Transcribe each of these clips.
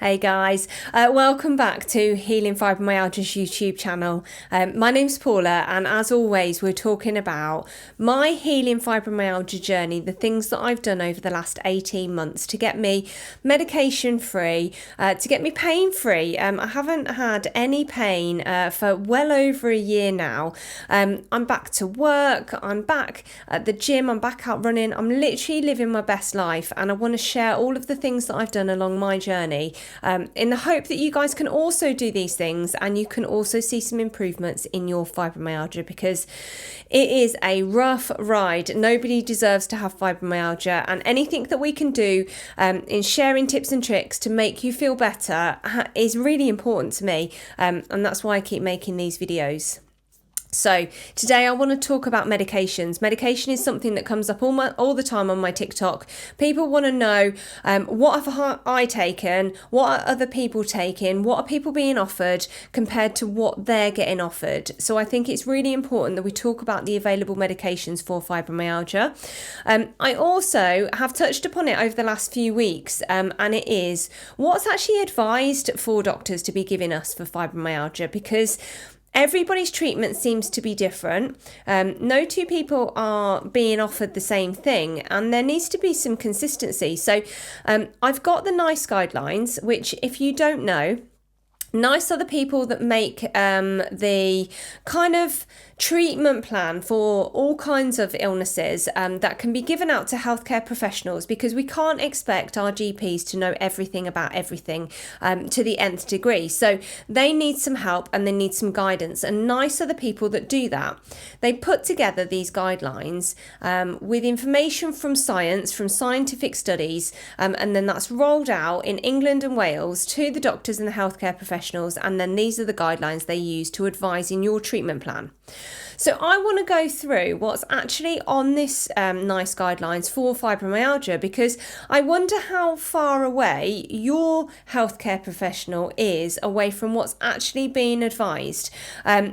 Hey guys, welcome back to Healing Fibromyalgia's YouTube channel. My name's Paula, and as always we're talking about my healing fibromyalgia journey, the things that I've done over the last 18 months to get me medication free, to get me pain free. I haven't had any pain for well over a year now. I'm back to work, I'm back at the gym, I'm back out running, I'm literally living my best life, and I want to share all of the things that I've done along my journey. In the hope that you guys can also do these things and you can also see some improvements in your fibromyalgia, because it is a rough ride. Nobody deserves to have fibromyalgia, and anything that we can do in sharing tips and tricks to make you feel better is really important to me, and that's why I keep making these videos. So today I want to talk about medications. Medication is something that comes up all the time on my TikTok. People want to know what have I taken, what are other people taking, what are people being offered compared to what they're getting offered. So I think it's really important that we talk about the available medications for fibromyalgia. I also have touched upon it over the last few weeks, and it is what's actually advised for doctors to be giving us for fibromyalgia, because everybody's treatment seems to be different. No two people are being offered the same thing, and there needs to be some consistency. So I've got the NICE guidelines, which, if you don't know, NICE are the people that make the kind of treatment plan for all kinds of illnesses that can be given out to healthcare professionals, because we can't expect our GPs to know everything about everything to the nth degree. So they need some help and they need some guidance, and NICE are the people that do that. They put together these guidelines with information from science, from scientific studies, and then that's rolled out in England and Wales to the doctors and the healthcare professionals, and then these are the guidelines they use to advise in your treatment plan. So I want to go through what's actually on this NICE guidelines for fibromyalgia, because I wonder how far away your healthcare professional is away from what's actually being advised.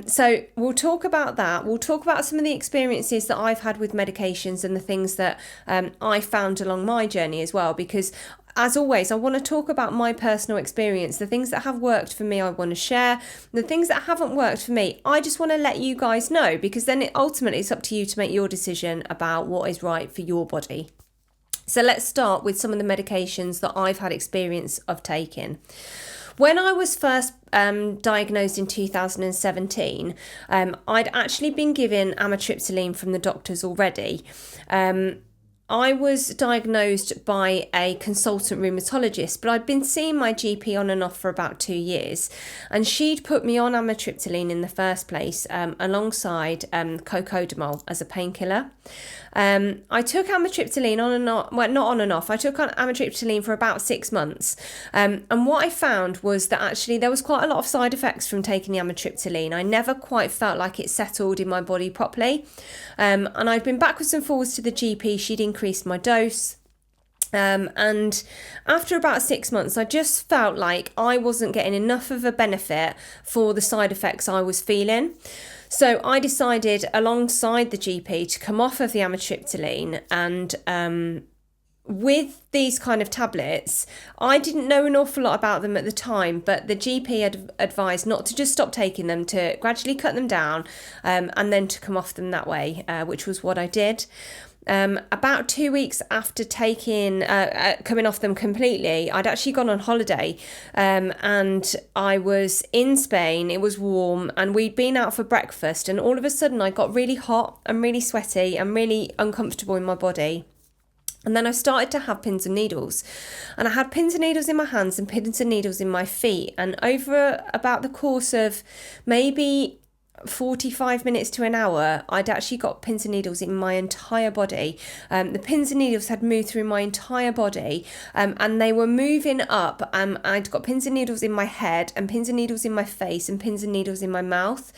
So we'll talk about that. We'll talk about some of the experiences that I've had with medications and the things that I found along my journey as well, because as always, I want to talk about my personal experience. The things that have worked for me, I want to share. The things that haven't worked for me, I just want to let you guys know, because then ultimately it's up to you to make your decision about what is right for your body. So let's start with some of the medications that I've had experience of taking. When I was first diagnosed in 2017, I'd actually been given amitriptyline from the doctors already. I was diagnosed by a consultant rheumatologist, but I'd been seeing my GP on and off for about 2 years, and she'd put me on amitriptyline in the first place alongside cocodamol as a painkiller. I took amitriptyline on and off, well, not on and off, I took on amitriptyline for about 6 months, and what I found was that actually there was quite a lot of side effects from taking the amitriptyline. I never quite felt like it settled in my body properly, and I'd been backwards and forwards to the GP. She'd increased my dose. And after about 6 months, I just felt like I wasn't getting enough of a benefit for the side effects I was feeling. So I decided alongside the GP to come off of the amitriptyline, and with these kind of tablets, I didn't know an awful lot about them at the time, but the GP had advised not to just stop taking them, to gradually cut them down, and then to come off them that way, which was what I did. About 2 weeks after coming off them completely, I'd actually gone on holiday, and I was in Spain. It was warm, and we'd been out for breakfast, and all of a sudden I got really hot and really sweaty and really uncomfortable in my body. And then I started to have pins and needles, and I had pins and needles in my hands and pins and needles in my feet, and over about the course of maybe 45 minutes to an hour, I'd actually got pins and needles in my entire body. The pins and needles had moved through my entire body, and they were moving up. I'd got pins and needles in my head, and pins and needles in my face, and pins and needles in my mouth.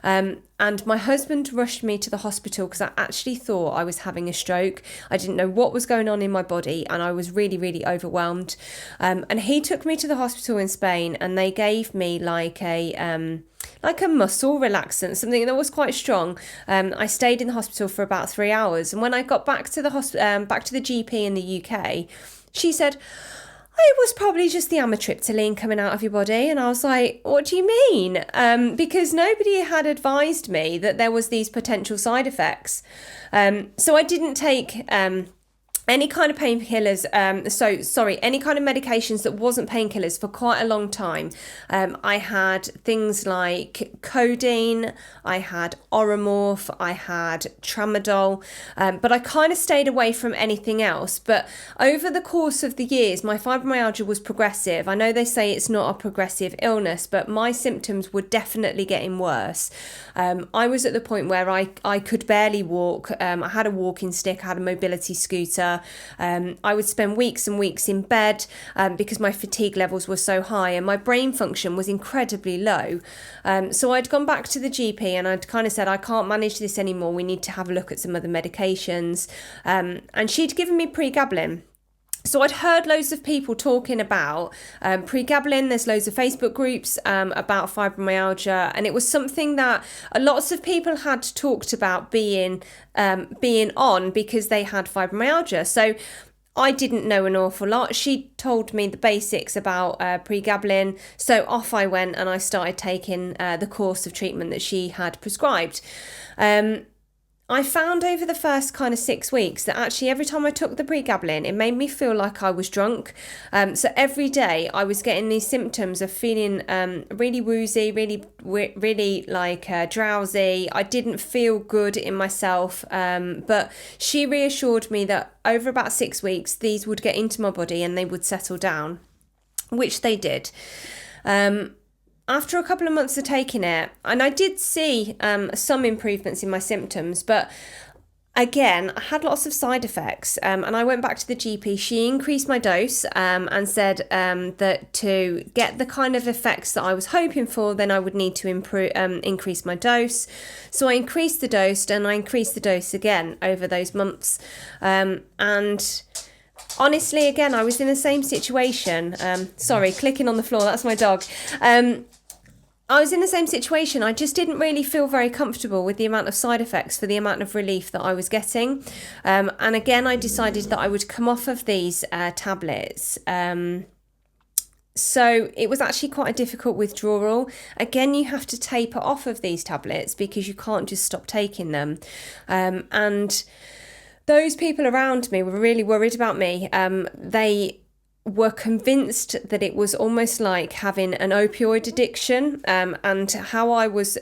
And my husband rushed me to the hospital because I actually thought I was having a stroke. I didn't know what was going on in my body, and I was really, really overwhelmed. And he took me to the hospital in Spain, and they gave me like a muscle relaxant, something that was quite strong. I stayed in the hospital for about 3 hours, and when I got back to the GP in the UK, she said, It was probably just the amitriptyline coming out of your body. And I was like, what do you mean? Because nobody had advised me that there was these potential side effects. So I didn't take any kind of painkillers, any kind of medications that wasn't painkillers for quite a long time. I had things like codeine, I had Oromorph, I had tramadol, but I kind of stayed away from anything else. But over the course of the years, my fibromyalgia was progressive. I know they say it's not a progressive illness, but my symptoms were definitely getting worse. I was at the point where I could barely walk. I had a walking stick, I had a mobility scooter. I would spend weeks and weeks in bed because my fatigue levels were so high and my brain function was incredibly low. So I'd gone back to the GP and I'd kind of said, I can't manage this anymore. We need to have a look at some other medications. And she'd given me pregabalin. So I'd heard loads of people talking about pregabalin. There's loads of Facebook groups about fibromyalgia, and it was something that lots of people had talked about being on because they had fibromyalgia. So I didn't know an awful lot. She told me the basics about pregabalin. So off I went and I started taking the course of treatment that she had prescribed. I found over the first kind of 6 weeks that actually every time I took the pregabalin, it made me feel like I was drunk. So every day I was getting these symptoms of feeling really woozy, really like drowsy. I didn't feel good in myself. But she reassured me that over about 6 weeks, these would get into my body and they would settle down, which they did. After a couple of months of taking it, and I did see some improvements in my symptoms, but again, I had lots of side effects, and I went back to the GP. She increased my dose and said that to get the kind of effects that I was hoping for, then I would need to increase my dose. So I increased the dose, and I increased the dose again over those months. And honestly, again, I was in the same situation. Sorry, clicking on the floor, that's my dog. I was in the same situation. I just didn't really feel very comfortable with the amount of side effects for the amount of relief that I was getting. And again, I decided that I would come off of these tablets. So it was actually quite a difficult withdrawal. Again, you have to taper off of these tablets because you can't just stop taking them. And those people around me were really worried about me. They were convinced that it was almost like having an opioid addiction, and how I was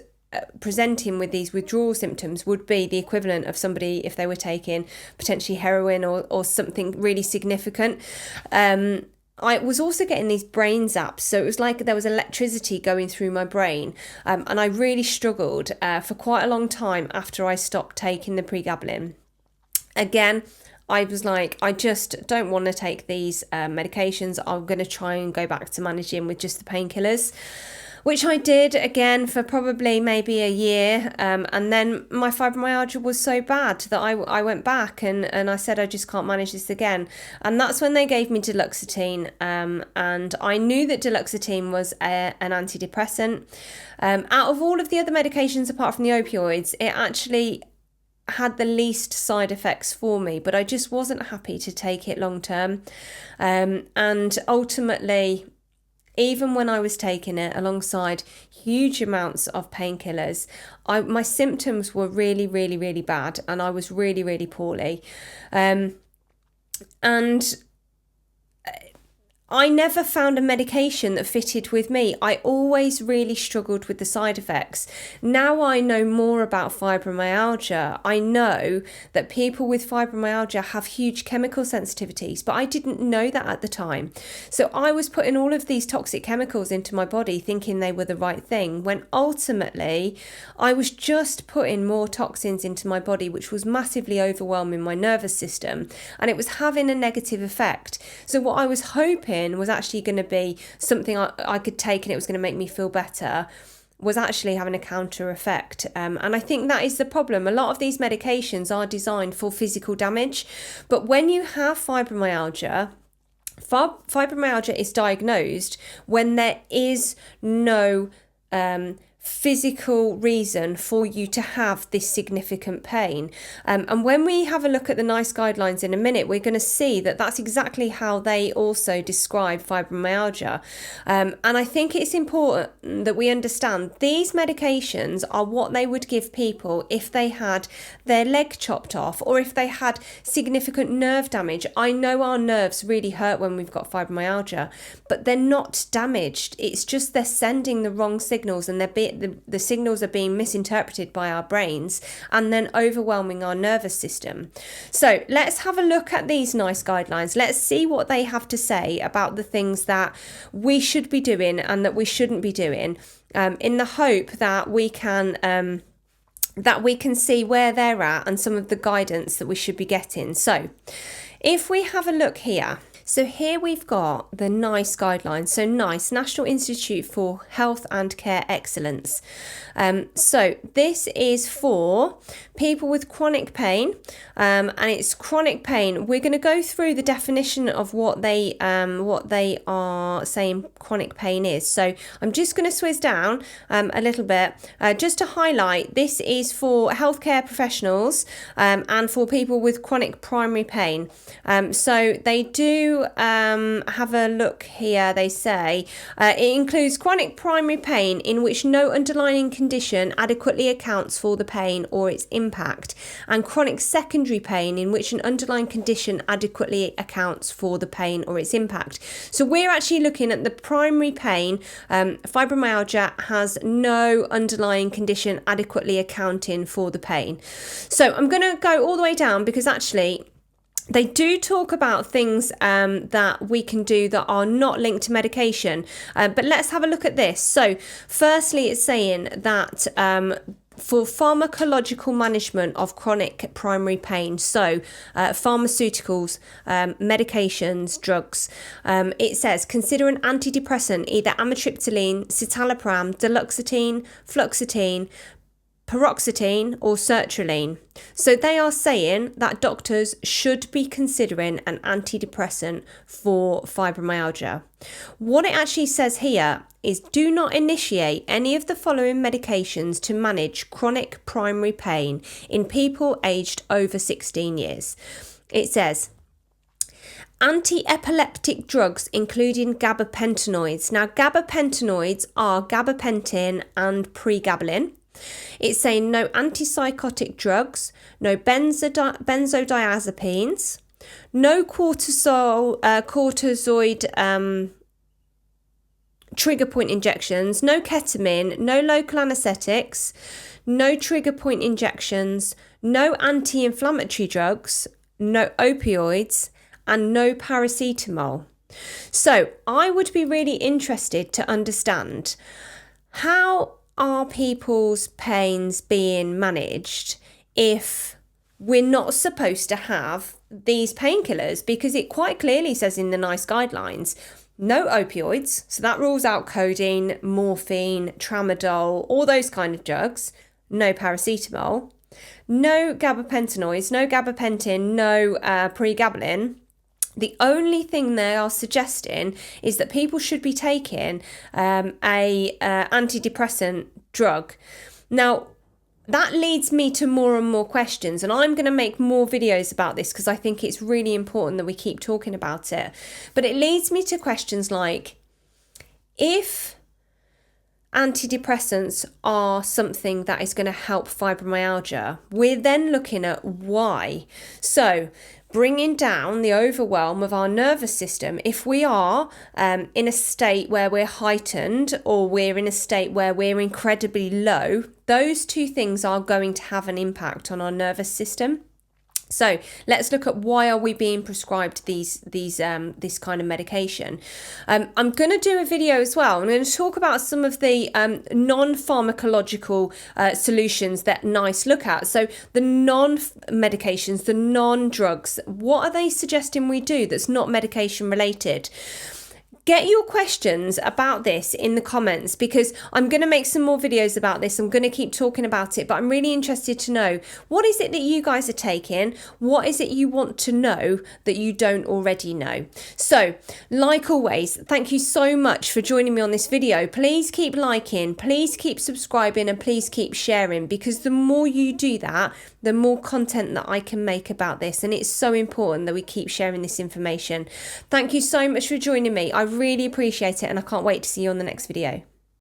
presenting with these withdrawal symptoms would be the equivalent of somebody if they were taking potentially heroin or something really significant. I was also getting these brain zaps, so it was like there was electricity going through my brain, and I really struggled for quite a long time after I stopped taking the pregabalin. Again, I was like, I just don't want to take these medications. I'm going to try and go back to managing with just the painkillers, which I did again for probably maybe a year. And then my fibromyalgia was so bad that I went back and I said, I just can't manage this again. And that's when they gave me duloxetine. And I knew that duloxetine was an antidepressant. Out of all of the other medications, apart from the opioids, it actually had the least side effects for me, but I just wasn't happy to take it long term. And ultimately, even when I was taking it alongside huge amounts of painkillers, my symptoms were really, really, really bad, and I was really, really poorly. And I never found a medication that fitted with me. I always really struggled with the side effects. Now I know more about fibromyalgia. I know that people with fibromyalgia have huge chemical sensitivities, but I didn't know that at the time. So I was putting all of these toxic chemicals into my body thinking they were the right thing, when ultimately I was just putting more toxins into my body, which was massively overwhelming my nervous system, and it was having a negative effect. So what I was hoping was actually going to be something I could take and it was going to make me feel better, was actually having a counter effect. And I think that is the problem. A lot of these medications are designed for physical damage, but when you have fibromyalgia is diagnosed when there is no physical reason for you to have this significant pain. And when we have a look at the NICE guidelines in a minute, we're going to see that that's exactly how they also describe fibromyalgia. And I think it's important that we understand these medications are what they would give people if they had their leg chopped off or if they had significant nerve damage. I know our nerves really hurt when we've got fibromyalgia, but they're not damaged. It's just they're sending the wrong signals, and the signals are being misinterpreted by our brains and then overwhelming our nervous system. So let's have a look at these NICE guidelines. Let's see what they have to say about the things that we should be doing and that we shouldn't be doing, in the hope that we can see where they're at and some of the guidance that we should be getting. So if we have a look here, so here we've got the NICE guidelines. So NICE, National Institute for Health and Care Excellence. So this is for people with chronic pain, and it's chronic pain. We're going to go through the definition of what they are saying chronic pain is. So I'm just going to swizz down a little bit just to highlight. This is for healthcare professionals and for people with chronic primary pain. So they do have a look here. They say it includes chronic primary pain in which no underlying condition adequately accounts for the pain or its impact, and chronic secondary pain in which an underlying condition adequately accounts for the pain or its impact. So we're actually looking at the primary pain. Fibromyalgia has no underlying condition adequately accounting for the pain. So I'm going to go all the way down because actually they do talk about things that we can do that are not linked to medication. But let's have a look at this. So firstly, it's saying that for pharmacological management of chronic primary pain, so pharmaceuticals, medications, drugs, it says consider an antidepressant, either amitriptyline, citalopram, duloxetine, fluoxetine, paroxetine or sertraline. So they are saying that doctors should be considering an antidepressant for fibromyalgia. What it actually says here is do not initiate any of the following medications to manage chronic primary pain in people aged over 16 years. It says anti-epileptic drugs, including gabapentinoids. Now, gabapentinoids are gabapentin and pregabalin. It's saying no antipsychotic drugs, no benzodiazepines, no cortisoid trigger point injections, no ketamine, no local anesthetics, no trigger point injections, no anti-inflammatory drugs, no opioids, and no paracetamol. So I would be really interested to understand how are people's pains being managed if we're not supposed to have these painkillers, because it quite clearly says in the NICE guidelines, no opioids. So that rules out codeine, morphine, tramadol, all those kind of drugs. No paracetamol, no gabapentinoids, no gabapentin, no pregabalin. The only thing they are suggesting is that people should be taking a antidepressant drug. Now, that leads me to more and more questions, and I'm going to make more videos about this because I think it's really important that we keep talking about it. But it leads me to questions like, if antidepressants are something that is going to help fibromyalgia, we're then looking at why. So bringing down the overwhelm of our nervous system, if we are in a state where we're heightened or we're in a state where we're incredibly low, those two things are going to have an impact on our nervous system. So let's look at why are we being prescribed this kind of medication. I'm going to do a video as well. I'm going to talk about some of the non-pharmacological solutions that NICE look at. So the non-medications, the non-drugs, what are they suggesting we do that's not medication related? Get your questions about this in the comments, because I'm going to make some more videos about this. I'm going to keep talking about it, but I'm really interested to know, what is it that you guys are taking? What is it you want to know that you don't already know? So, like always, thank you so much for joining me on this video. Please keep liking, please keep subscribing, and please keep sharing, because the more you do that, the more content that I can make about this. And it's so important that we keep sharing this information. Thank you so much for joining me. I really appreciate it, and I can't wait to see you on the next video.